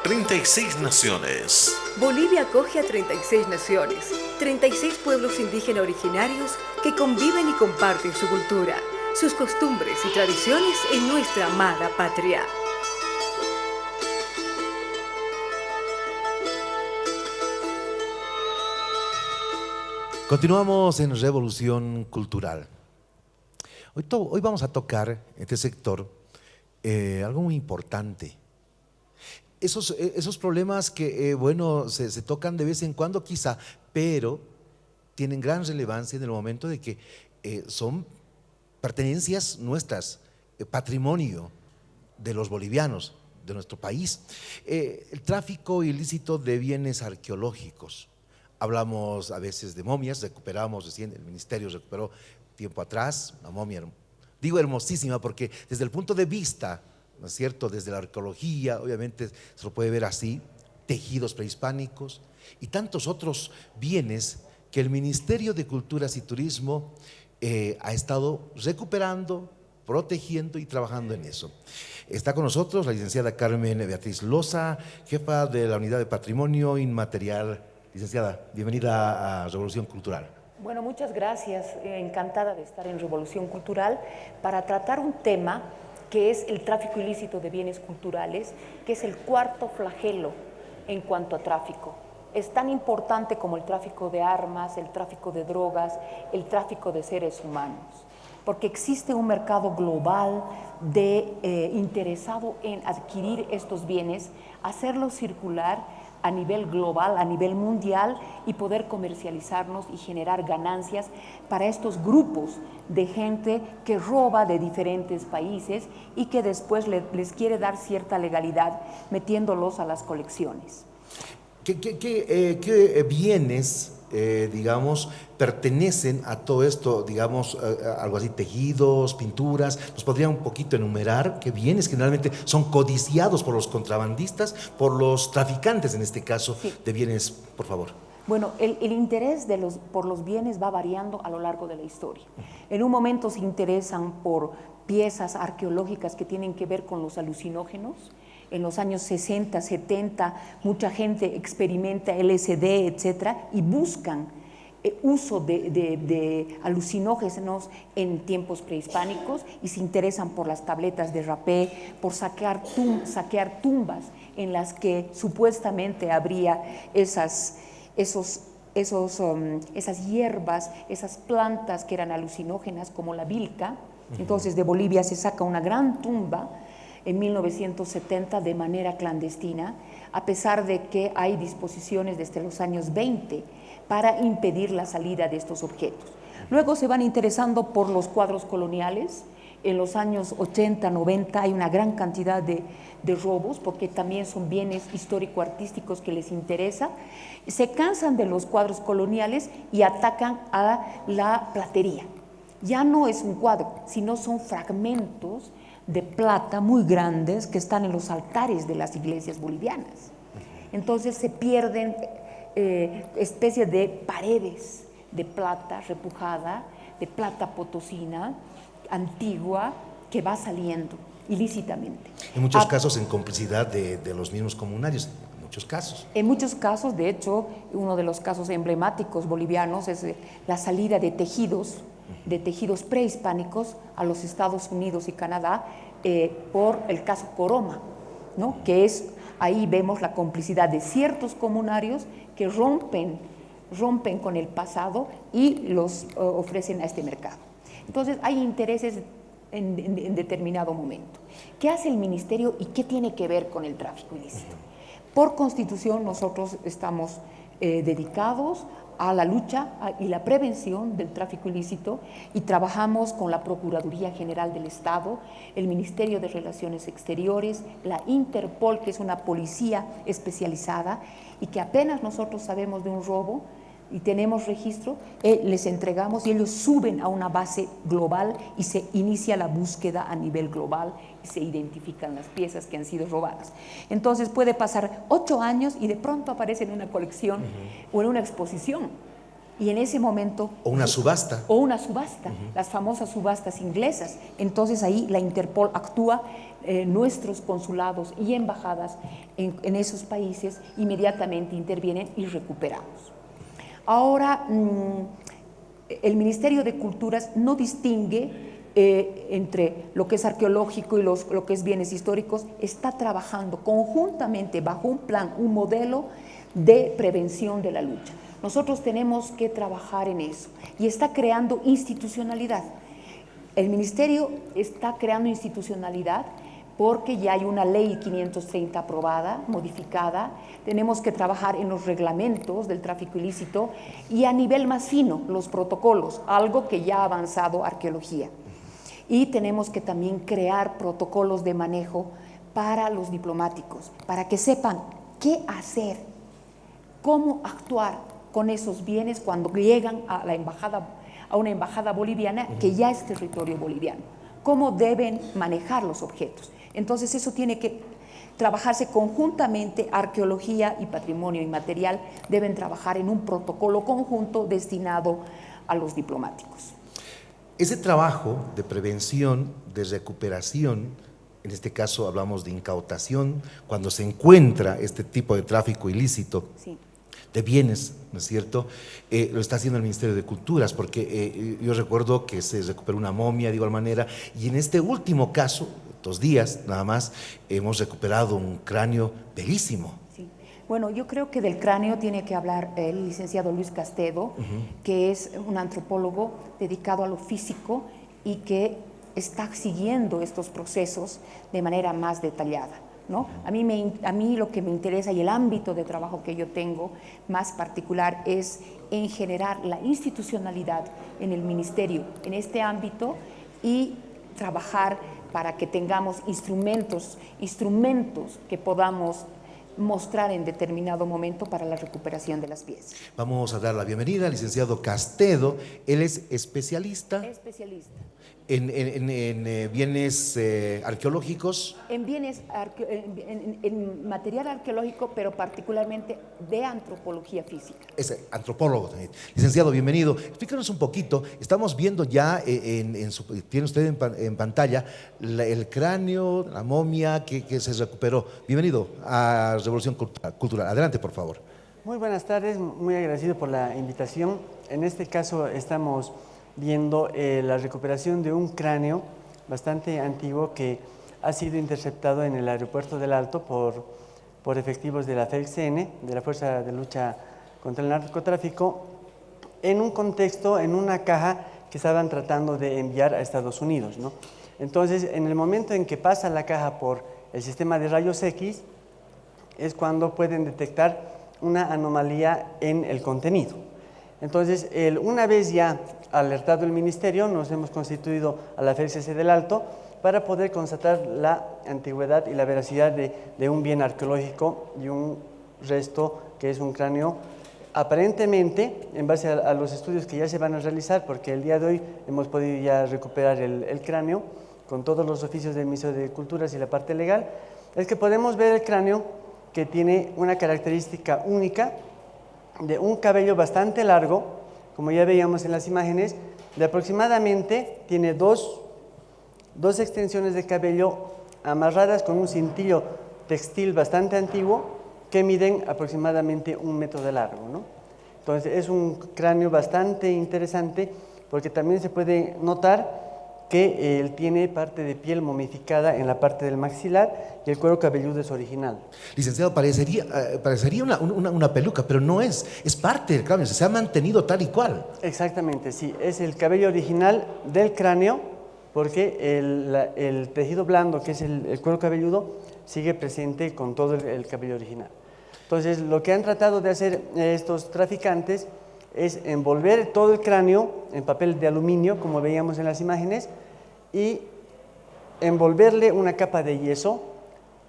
36 naciones. Bolivia acoge a 36 naciones, 36 pueblos indígenas originarios que conviven y comparten su cultura, sus costumbres y tradiciones en nuestra amada patria. Continuamos en Revolución Cultural. Hoy vamos a tocar en este sector algo muy importante. Esos problemas que, se tocan de vez en cuando quizá, pero tienen gran relevancia en el momento de que son pertenencias nuestras, patrimonio de los bolivianos, de nuestro país. El tráfico ilícito de bienes arqueológicos. Hablamos a veces de momias, recuperamos recién, el ministerio recuperó tiempo atrás una momia, digo hermosísima porque desde el punto de vista, ¿no es cierto?, desde la arqueología, obviamente se lo puede ver así, tejidos prehispánicos y tantos otros bienes que el Ministerio de Culturas y Turismo ha estado recuperando, protegiendo y trabajando en eso. Está con nosotros la licenciada Carmen Beatriz Loza, jefa de la Unidad de Patrimonio Inmaterial. Licenciada, bienvenida a Revolución Cultural. Bueno, muchas gracias. Encantada de estar en Revolución Cultural para tratar un tema que es el tráfico ilícito de bienes culturales, que es el cuarto flagelo en cuanto a tráfico. Es tan importante como el tráfico de armas, el tráfico de drogas, el tráfico de seres humanos, porque existe un mercado global interesado en adquirir estos bienes, hacerlos circular a nivel global, a nivel mundial y poder comercializarnos y generar ganancias para estos grupos de gente que roba de diferentes países y que después les quiere dar cierta legalidad metiéndolos a las colecciones. ¿Qué bienes, digamos, pertenecen a todo esto, digamos, algo así, tejidos, pinturas? ¿Nos podría un poquito enumerar qué bienes generalmente son codiciados por los contrabandistas, por los traficantes en este caso, sí, de bienes, por favor? Bueno, el interés por los bienes va variando a lo largo de la historia. En un momento se interesan por piezas arqueológicas que tienen que ver con los alucinógenos. En los años 60, 70, mucha gente experimenta LSD, etcétera, y buscan uso de alucinógenos en tiempos prehispánicos y se interesan por las tabletas de rapé, por saquear tumbas en las que supuestamente habría esas hierbas, esas plantas que eran alucinógenas como la vilca. Entonces de Bolivia se saca una gran tumba en 1970 de manera clandestina, a pesar de que hay disposiciones desde los años 20 para impedir la salida de estos objetos. Luego se van interesando por los cuadros coloniales. En los años 80, 90 hay una gran cantidad de robos, porque también son bienes histórico-artísticos que les interesa. Se cansan de los cuadros coloniales y atacan a la platería. Ya no es un cuadro, sino son fragmentos de plata muy grandes que están en los altares de las iglesias bolivianas. Entonces se pierden especies de paredes de plata repujada, de plata potosina, antigua, que va saliendo ilícitamente. En muchos casos en complicidad de los mismos comunarios, en muchos casos. En muchos casos, de hecho, uno de los casos emblemáticos bolivianos es la salida de tejidos prehispánicos a los Estados Unidos y Canadá por el caso Coroma, ¿no? Que es, ahí vemos la complicidad de ciertos comunarios que rompen con el pasado y los ofrecen a este mercado. Entonces hay intereses en determinado momento. ¿Qué hace el ministerio y qué tiene que ver con el tráfico ilícito? Por constitución nosotros estamos dedicados a la lucha y la prevención del tráfico ilícito y trabajamos con la Procuraduría General del Estado, el Ministerio de Relaciones Exteriores, la Interpol, que es una policía especializada y que apenas nosotros sabemos de un robo y tenemos registro, les entregamos y ellos suben a una base global y se inicia la búsqueda a nivel global y se identifican las piezas que han sido robadas. Entonces puede pasar 8 años y de pronto aparece en una colección o en una exposición y en ese momento… O una subasta. O una subasta, las famosas subastas inglesas. Entonces ahí la Interpol actúa nuestros consulados y embajadas en esos países inmediatamente intervienen y recuperamos. Ahora, el Ministerio de Culturas no distingue entre lo que es arqueológico y lo que es bienes históricos, está trabajando conjuntamente bajo un plan, un modelo de prevención de la lucha. Nosotros tenemos que trabajar en eso y está creando institucionalidad. El Ministerio está creando institucionalidad porque ya hay una ley 530 aprobada, modificada. Tenemos que trabajar en los reglamentos del tráfico ilícito y a nivel más fino, los protocolos, algo que ya ha avanzado arqueología. Y tenemos que también crear protocolos de manejo para los diplomáticos, para que sepan qué hacer, cómo actuar con esos bienes cuando llegan a la embajada, a una embajada boliviana que ya es territorio boliviano, cómo deben manejar los objetos. Entonces eso tiene que trabajarse conjuntamente, arqueología y patrimonio inmaterial deben trabajar en un protocolo conjunto destinado a los diplomáticos. Ese trabajo de prevención, de recuperación, en este caso hablamos de incautación, cuando se encuentra este tipo de tráfico ilícito, Sí. de bienes, ¿no es cierto? Lo está haciendo el Ministerio de Culturas, porque yo recuerdo que se recuperó una momia de igual manera, y en este último caso, 2 días nada más, hemos recuperado un cráneo bellísimo. Sí. Bueno, yo creo que del cráneo tiene que hablar el licenciado Luis Castedo, que es un antropólogo dedicado a lo físico y que está siguiendo estos procesos de manera más detallada, ¿no? A mí lo que me interesa y el ámbito de trabajo que yo tengo más particular es en generar la institucionalidad en el ministerio, en este ámbito, y trabajar para que tengamos instrumentos que podamos mostrar en determinado momento para la recuperación de las piezas. Vamos a dar la bienvenida al licenciado Castedo. Él es especialista en bienes arqueológicos. En bienes, en material arqueológico, pero particularmente de antropología física. Es antropólogo también. Licenciado, bienvenido. Explícanos un poquito. Estamos viendo ya, tiene usted en pantalla el cráneo, la momia que se recuperó. Bienvenido a Revolución Cultural. Adelante, por favor. Muy buenas tardes, muy agradecido por la invitación. En este caso estamos viendo la recuperación de un cráneo bastante antiguo que ha sido interceptado en el aeropuerto del Alto por efectivos de la FELCN, de la Fuerza de Lucha contra el Narcotráfico, en un contexto, en una caja que estaban tratando de enviar a Estados Unidos, ¿no? Entonces, en el momento en que pasa la caja por el sistema de rayos X, es cuando pueden detectar una anomalía en el contenido. Entonces, una vez ya alertado el Ministerio, nos hemos constituido a la FELCC del Alto para poder constatar la antigüedad y la veracidad de un bien arqueológico y un resto que es un cráneo. Aparentemente, en base a los estudios que ya se van a realizar, porque el día de hoy hemos podido ya recuperar el cráneo con todos los oficios del Ministerio de Culturas y la parte legal, es que podemos ver el cráneo que tiene una característica única de un cabello bastante largo, como ya veíamos en las imágenes, de aproximadamente, tiene dos extensiones de cabello amarradas con un cintillo textil bastante antiguo que miden aproximadamente 1 metro de largo, ¿no? Entonces es un cráneo bastante interesante porque también se puede notar que él tiene parte de piel momificada en la parte del maxilar y el cuero cabelludo es original. Licenciado, parecería una peluca, pero no es parte del cráneo, se ha mantenido tal y cual. Exactamente, sí, es el cabello original del cráneo porque el tejido blando, que es el cuero cabelludo, sigue presente con todo el cabello original. Entonces, lo que han tratado de hacer estos traficantes es envolver todo el cráneo en papel de aluminio, como veíamos en las imágenes, y envolverle una capa de yeso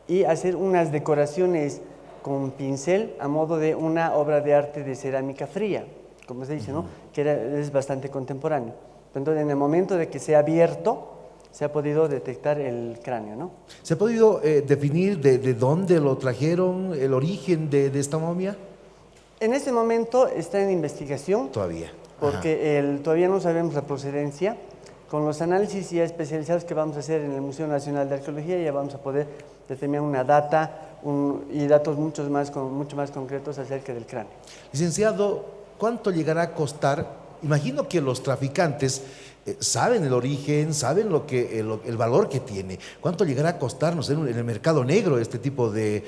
y hacer unas decoraciones con pincel a modo de una obra de arte de cerámica fría, como se dice, ¿no? Que es bastante contemporáneo. Entonces, en el momento de que sea abierto, se ha podido detectar el cráneo, ¿no? ¿Se ha podido definir de dónde lo trajeron, el origen de esta momia? En este momento está en investigación. Todavía. Porque todavía no sabemos la procedencia. Con los análisis ya especializados que vamos a hacer en el Museo Nacional de Arqueología ya vamos a poder determinar una data y datos mucho más concretos acerca del cráneo. Licenciado, ¿cuánto llegará a costar? Imagino que los traficantes saben el origen, saben el valor que tiene. ¿Cuánto llegará a costarnos en el mercado negro este tipo de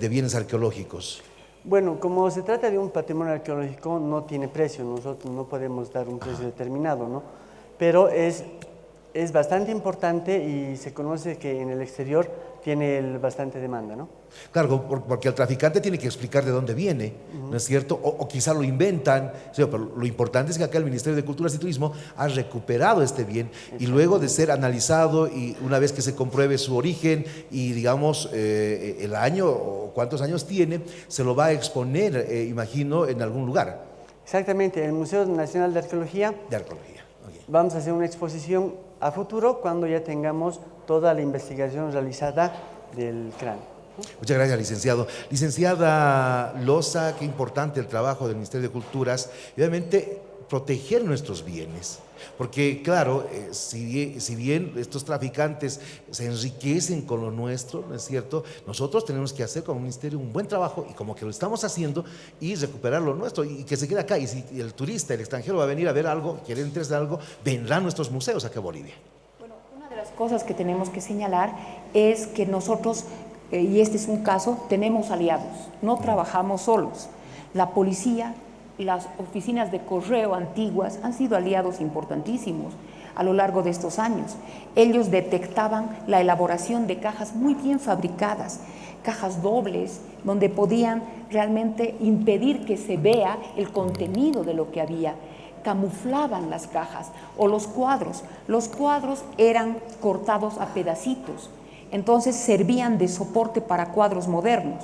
bienes arqueológicos? Bueno, como se trata de un patrimonio arqueológico, no tiene precio, nosotros no podemos dar un precio determinado, ¿no? Pero es bastante importante y se conoce que en el exterior tiene bastante demanda, ¿no? Claro, porque el traficante tiene que explicar de dónde viene, ¿no es cierto? O quizá lo inventan, sí, pero lo importante es que acá el Ministerio de Cultura y Turismo ha recuperado este bien y luego de ser analizado y una vez que se compruebe su origen y digamos el año o cuántos años tiene, se lo va a exponer, imagino, en algún lugar. Exactamente, en el Museo Nacional de Arqueología. De arqueología. Okay. Vamos a hacer una exposición a futuro cuando ya tengamos toda la investigación realizada del cráneo. Muchas gracias, licenciado. Licenciada Loza, qué importante el trabajo del Ministerio de Culturas y obviamente proteger nuestros bienes. Porque claro, si bien estos traficantes se enriquecen con lo nuestro, ¿no es cierto? Nosotros tenemos que hacer como ministerio un buen trabajo y como que lo estamos haciendo y recuperar lo nuestro y que se quede acá. Y si el turista, el extranjero va a venir a ver algo, quiere enterarse de algo, vendrán a nuestros museos acá a Bolivia. Bueno, una de las cosas que tenemos que señalar es que nosotros, y este es un caso, tenemos aliados, no trabajamos solos. La policía, las oficinas de correo antiguas han sido aliados importantísimos a lo largo de estos años. Ellos detectaban la elaboración de cajas muy bien fabricadas, cajas dobles, donde podían realmente impedir que se vea el contenido de lo que había. Camuflaban las cajas o los cuadros. Los cuadros eran cortados a pedacitos, entonces servían de soporte para cuadros modernos.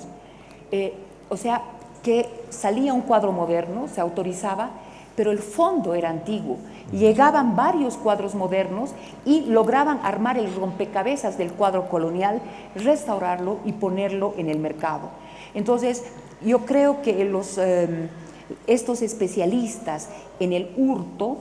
O sea, que salía un cuadro moderno, se autorizaba, pero el fondo era antiguo. Llegaban varios cuadros modernos y lograban armar el rompecabezas del cuadro colonial, restaurarlo y ponerlo en el mercado. Entonces, yo creo que estos especialistas en el hurto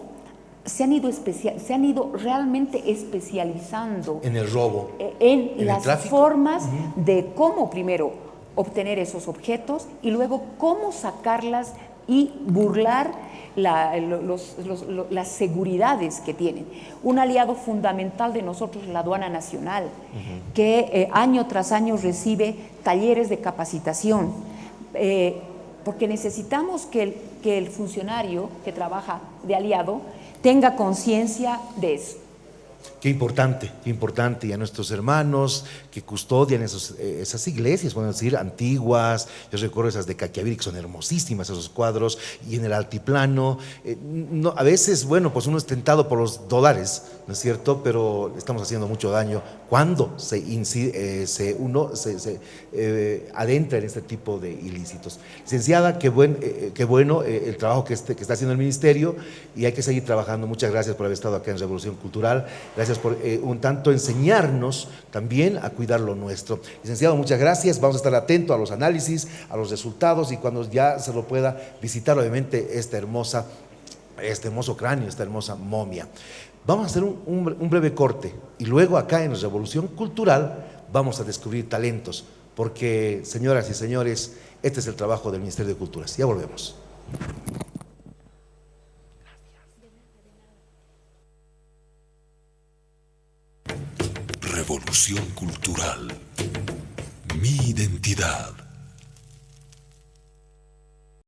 se han ido realmente especializando en el robo, en las formas de cómo primero obtener esos objetos y luego cómo sacarlas y burlar las seguridades que tienen. Un aliado fundamental de nosotros es la Aduana Nacional, que año tras año recibe talleres de capacitación, porque necesitamos que el funcionario que trabaja de aliado tenga conciencia de eso. Qué importante, y a nuestros hermanos que custodian esas iglesias, podemos decir, antiguas. Yo recuerdo esas de Caquiaviri, que son hermosísimas esos cuadros, y en el altiplano, a veces, bueno, pues uno es tentado por los dólares, ¿no es cierto? Pero estamos haciendo mucho daño cuando uno se adentra en este tipo de ilícitos. Licenciada, qué bueno el trabajo que está haciendo el Ministerio, y hay que seguir trabajando. Muchas gracias por haber estado acá en Revolución Cultural. Gracias por un tanto enseñarnos también a cuidar lo nuestro. Licenciado, muchas gracias. Vamos a estar atentos a los análisis, a los resultados, y cuando ya se lo pueda visitar, obviamente, este hermoso cráneo, esta hermosa momia. Vamos a hacer un breve corte y luego acá en Revolución Cultural vamos a descubrir talentos, porque, señoras y señores, este es el trabajo del Ministerio de Culturas. Ya volvemos. Revolución Cultural. Mi identidad.